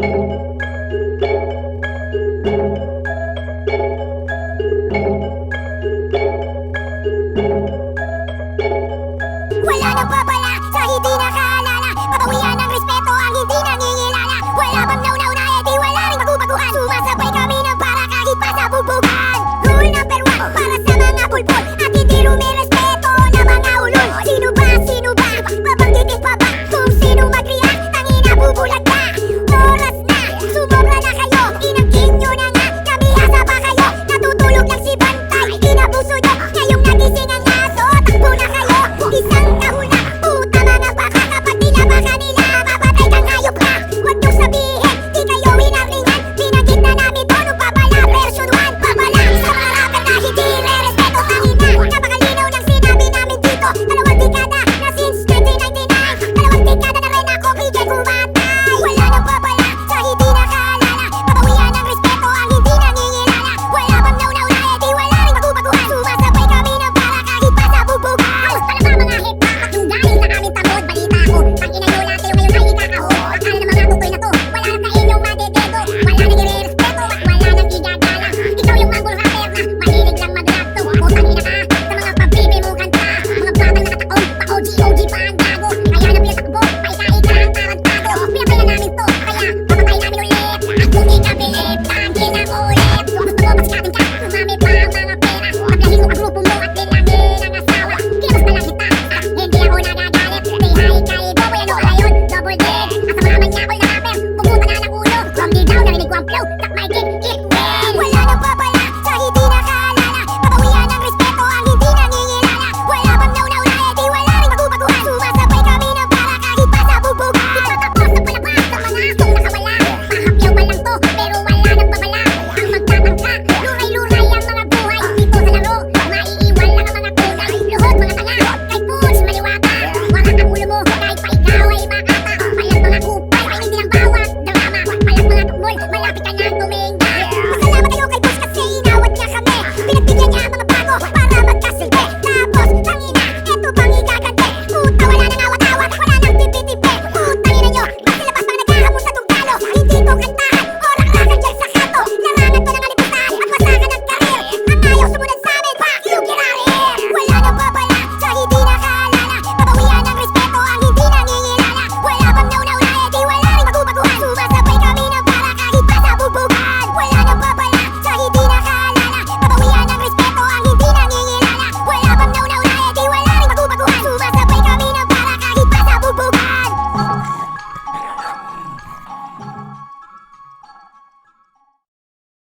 Wala nang babala sa hindi nakaalala. Pabawian ng respeto ang hindi nangingilala. Wala bang nauna-una di wala rin bagu-baguhan. Sumasabay kami ng para kahit pa sa bugbugan. Rule number 1 para sa mga bulbul at hindi rumirespeto na mga ulol. Sino ba? Babanggitin pa ba kung sino mag-react? Tangina bubulag ka. Oras na, sumobra na kayo. Inangkin nyo na nga, namihasa pa kayo. Natutulog lang si Bantay, inabuso nyo. Ngayong nagising ang aso, takbo na kayo. Isang kahula, puta mga baka. Kapag nilabaka nila, mapatay kang hayop ka. Huwag nyo sabihin, di kayo inaringan. Pinagit na namin to nung babala version 1. Babala sa mga rapper na hindi re-respeto. Tangina, napakalinaw ng sinabi namin dito. Dalawang dekada na since 1999. Dalawang dekada na rin ako bigyan kumatay. Wala nang babala sa hindi nakaalala. Pabawian ng respeto ang hindi nangingilala. Wala bang nauna-una di wala rin bagu-baguhan. Sumasabay kami ng para kahit pa sa bugbugan. Ayos pala ba mga hip-hop at yung galing sa aming tamod? Balita ko, tangina nyo lahat kayo ngayon ay ikakaho. Akala ng mga tukoy na to, wala nang sa inyong madedego. Wala nang i-re-respeto at wala nang igagala. Ikaw yung manggol rapper na mahilig lang mag-rap to. Putang ina ka sa mga pabibi mong kanta. Mga batang nakataon, pa-OG pa ang gago. Kaya na pinatakbo, paika-ika ang tarantado. Pinapaya namin to, kaya papatay namin ulit. At kung di ka bilib, tangin ang ulit. Gusto mo pasikatin ka, umami pa ang mga pera. Paglahin mo ang grupo mo at bilangin ang asawa. Kinabas na lang kita at hindi ako nagagalit. Say hi kay Boboy, ano kaya yun? Double dig. At sa mga manyakol na rapper, pupunta na ng ulo. From the down, narinig ko ang flow, tak my dick, it wins. Wala nang babala sa hindi nakaalala. Pabawian ng respeto ang hindi nangingilala. Wala bang nauna-una di wala rin bagu-baguhan. Sumasabay kami ng para kahit pa sa bugbugan. Itatapos na palabas sa mga asong nakawala. Pahapyaw pa lang to, pero wala nang babala. Ang magtatangka, luray-luray ang mga buhay. Dito sa laro, maiiwan lang ang mga tunay. Luhod mga tanga, kahit push maliwata. Warak ang ulo mo, kahit pa ikaw ay makata. Palang mga kupay, ay hindi lang bawat drama. Palang mga tukmol, malapit ka nang tuminga. Pasalamat kayo kay Push kasi inawat niya kami. Pinagbigyan niya ang mga bago para magkasilbi. Tapos, tangina, eto bang igagante? Puta, wala nang awat-awat, wala nang tipi-tipi. Putangina nyo, bakit labas mga naghahamon sa tungkalo? Hindi ko kanta,